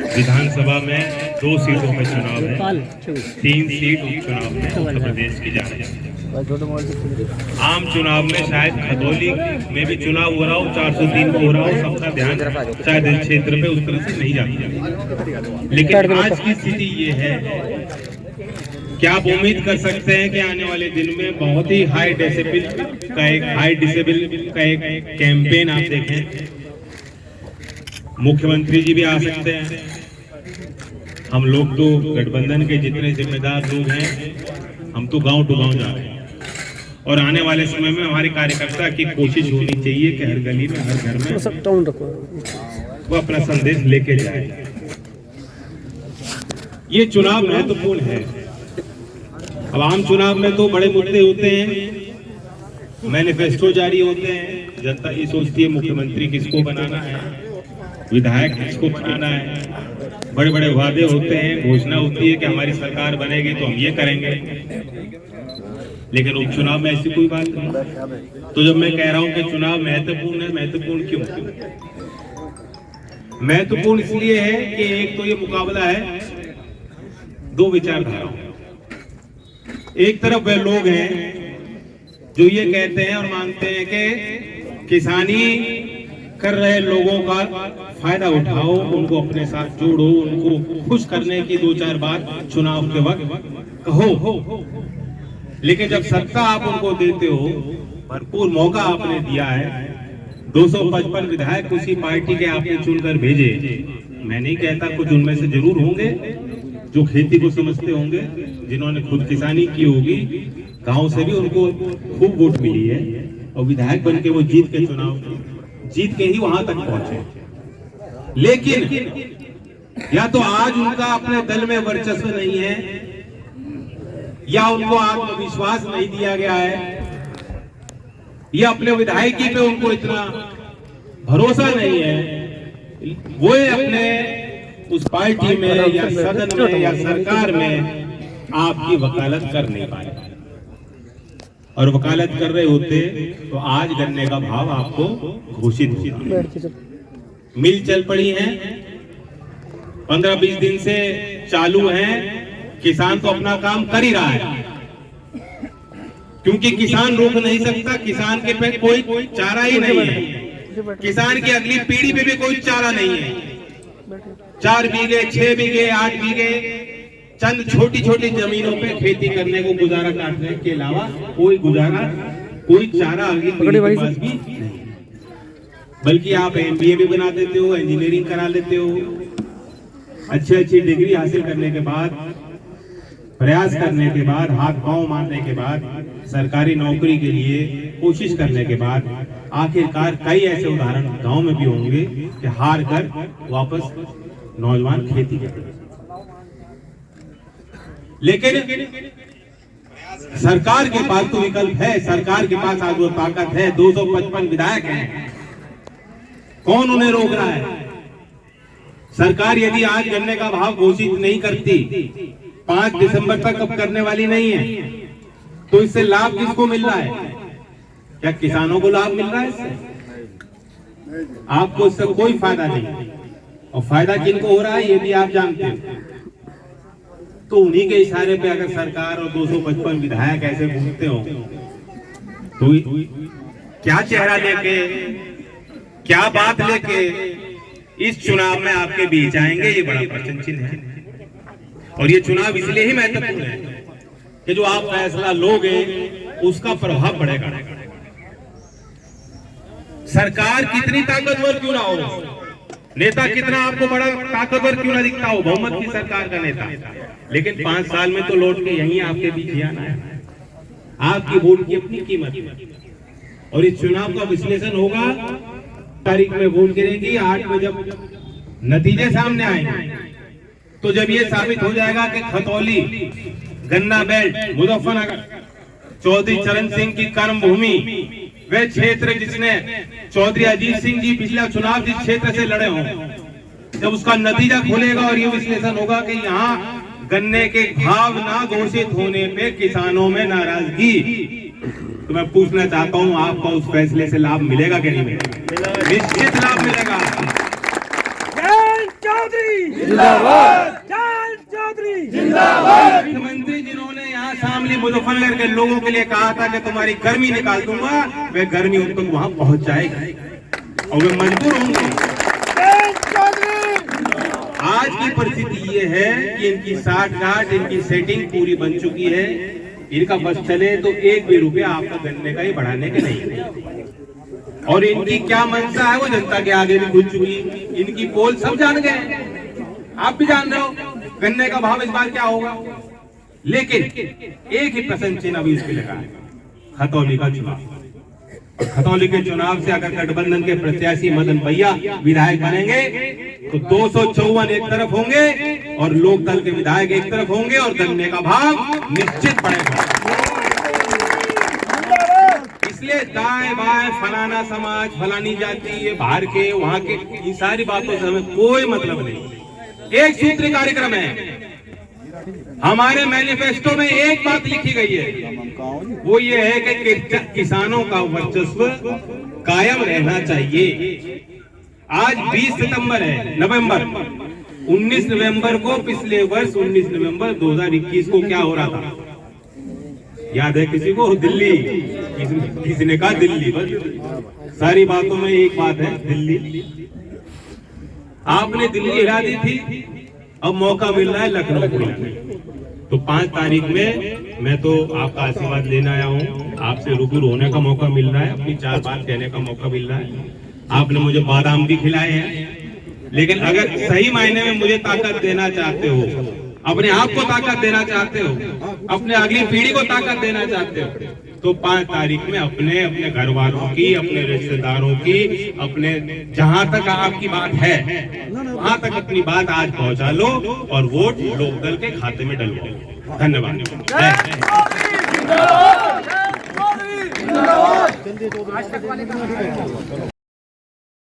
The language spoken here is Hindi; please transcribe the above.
विधानसभा में 2 सीटों में चुनाव है, 3 सीट उपचुनाव में उत्तर प्रदेश की जा रही है। आम चुनाव में शायद खतौली में भी चुनाव हो रहा हो, 403 को हो रहा हो, सबका ध्यान शायद इस क्षेत्र पे उस तरह से नहीं जाता। लेकिन आज की स्थिति ये है, क्या आप उम्मीद कर सकते हैं कि आने वाले दिन में बहुत ही हाई डेसिबल का एक कैंपेन आप देखें? मुख्यमंत्री जी भी आ सकते हैं, हम लोग तो गठबंधन के जितने जिम्मेदार लोग हैं, हम तो गांव टू गांव जा रहे हैं। और आने वाले समय में हमारे कार्यकर्ता की कोशिश होनी चाहिए कि हर गली में, हर घर में वो अपना संदेश लेके जाए। ये चुनाव महत्वपूर्ण है। अब आम चुनाव में तो बड़े मुद्दे होते हैं, मैनिफेस्टो जारी होते हैं, जनता ये सोचती है मुख्यमंत्री किसको बनाना है, विधायक किसको बनाना है, बड़े बड़े वादे होते हैं, घोषणा होती है कि हमारी सरकार बनेगी तो हम ये करेंगे। लेकिन उपचुनाव में ऐसी कोई बात नहीं। तो जब मैं कह रहा हूं कि चुनाव महत्वपूर्ण है, महत्वपूर्ण क्यों? महत्वपूर्ण इसलिए है कि एक तो ये मुकाबला है 2 विचारधाराओं। एक तरफ वे लोग हैं जो ये कहते हैं और मानते हैं कि किसानी कर रहे लोगों का फायदा उठाओ, उनको अपने साथ जोड़ो, उनको खुश करने की 2-4 बात चुनाव के वक्त कहो। लेकिन जब सत्ता आप उनको देते हो, भरपूर मौका आपने दिया है, 255 विधायक उसी पार्टी के आपने चुनकर भेजे। मैं नहीं कहता, कुछ उनमें से जरूर होंगे जो खेती को समझते होंगे, जिन्होंने खुद किसानी की होगी, गांव से भी उनको खूब वोट मिली है और विधायक बन के वो जीत के ही वहां तक पहुंचे। लेकिन या तो आज उनका अपने दल में वर्चस्व नहीं है, या उनको आत्मविश्वास नहीं दिया गया है, या अपने विधायकी पे उनको इतना भरोसा नहीं है, वो अपने उस पार्टी में या सदन में या सरकार में आपकी वकालत कर नहीं पाए। और वकालत कर रहे होते तो आज गन्ने का भाव आपको घोषित होता। मिल चल पड़ी है, 15-20 दिन से चालू है, किसान तो अपना काम कर ही रहा है, क्योंकि किसान रोक नहीं सकता, किसान के पे कोई चारा ही नहीं है, किसान की अगली पीढ़ी पे भी कोई चारा नहीं है। 4 बीघे, 6 बीघे, 8 बीघे चंद छोटी छोटी जमीनों पे खेती करने को गुजारा काटने के अलावा कोई चारा आगे पीढ़ी के पास भी नहीं। बल्कि आप MBA भी बना देते हो, इंजीनियरिंग करा लेते हो, अच्छी डिग्री हासिल करने के बाद, प्रयास करने के बाद, हाथ पांव मारने के बाद, सरकारी नौकरी के लिए कोशिश करने के बाद, आखिरकार कई ऐसे उदाहरण गांव में भी होंगे कि हार कर वापस नौजवान खेती करते। लेकिन सरकार के पास तो विकल्प है, सरकार के पास आज वो ताकत है, 255 विधायक हैं, कौन उन्हें रोक रहा है? सरकार यदि आज गन्ने का भाव घोषित नहीं करती, 5 दिसंबर तक अब करने वाली नहीं है, तो इससे लाभ किसको मिल रहा है? क्या किसानों को लाभ मिल रहा है इससे? आपको इससे कोई फायदा नहीं। और फायदा किनको हो रहा है ये भी आप जानते हैं। तो उन्हीं के इशारे पे अगर सरकार और 255 विधायक ऐसे घूमते हो तो क्या चेहरा लेके, क्या बात लेके इस चुनाव में आपके बीच आएंगे, ये बड़ा प्रश्न चिन्ह है। और ये चुनाव इसलिए ही महत्वपूर्ण है कि जो आप फैसला लोगे उसका प्रभाव बढ़ेगा। सरकार कितनी ताकतवर क्यों ना हो, नेता कितना आपको बड़ा ताकतवर क्यों ना दिखता हो, बहुमत की सरकार का नेता, लेकिन 5 साल में तो लौट के यहीं आपके बीच ही आना है। आपकी वोट की अपनी कीमत। और इस चुनाव का विश्लेषण होगा, तारीख में वोट गिरेगी, 8 में जब नतीजे सामने आएंगे तो जब ये साबित हो जाएगा कि खतौली, गन्ना बेल्ट, मुजफ्फरनगर, चौधरी चरण सिंह की कर्म भूमि, वे क्षेत्र जिसने चौधरी अजीत सिंह जी पिछला चुनाव जिस क्षेत्र से लड़े हों, जब उसका नतीजा खुलेगा और ये विश्लेषण होगा कि यहाँ गन्ने के भाव ना घोषित होने पे किसानों में नाराजगी, तो मैं पूछना चाहता हूँ आपको उस फैसले से लाभ मिलेगा कि नहीं मिलेगा? निश्चित लाभ मिलेगा। मुख्यमंत्री जिन्होंने यहाँ शामली मुजफ्फरनगर के लोगों के लिए कहा था कि तुम्हारी गर्मी निकाल दूंगा, वे गर्मी उन तक वहां पहुंच जाएगी और वे मजबूर होंगे। आज की परिस्थिति ये है कि इनकी साठ-गांठ, इनकी सेटिंग पूरी बन चुकी है। इनका बस चले तो एक भी रुपया आपका गन्ने का ही बढ़ाने के नहीं, और इनकी क्या मंशा है वो जनता के आगे भी खुल चुकी। इनकी पोल सब जान गए, आप भी जान रहे हो गन्ने का भाव इस बार क्या होगा। लेकिन एक ही प्रश्न चिन्ह अभी इसके लगा है, खतौली का चुनाव। खतौली के चुनाव से अगर गठबंधन के प्रत्याशी मदन भैया विधायक बनेंगे तो 254 एक तरफ होंगे और लोक दल के विधायक एक तरफ होंगे और गन्ने का भाव निश्चित बढ़ेगा। इसलिए दाएं बाएं फलाना समाज, फलानी जाति, ये बाहर के वहां के, इन सारी बातों से हमें कोई मतलब नहीं। एक सूत्री कार्यक्रम है, हमारे मैनिफेस्टो में एक बात लिखी गई है, वो ये है कि किसानों का वर्चस्व कायम रहना चाहिए। आज 20 सितंबर है, नवंबर 19 नवंबर को पिछले वर्ष 19 नवंबर 2021 को क्या हो रहा था याद है किसी को? दिल्ली, किसी ने कहा दिल्ली, बस सारी बातों में एक बात है, दिल्ली। आपने दिल्ली हिला दी थी, अब मौका मिल रहा है लखनऊ को हिलाने। तो 5 तारीख में मैं तो आपका आशीर्वाद लेने आया हूँ, आपसे रूबरू होने का मौका मिल रहा है, अपनी 4 बात कहने का मौका मिल रहा है। आपने मुझे बादाम भी खिलाए हैं, लेकिन अगर सही मायने में मुझे ताकत देना चाहते हो, अपने आप को ताकत देना चाहते हो, अपने अगली पीढ़ी को ताकत देना चाहते हो, तो 5 तारीख में अपने अपने घर वालों की, अपने रिश्तेदारों की, अपने जहां तक आपकी बात है वहां तक अपनी बात आज पहुंचा लो और वोट लोकदल के खाते में डलवाओ। धन्यवाद।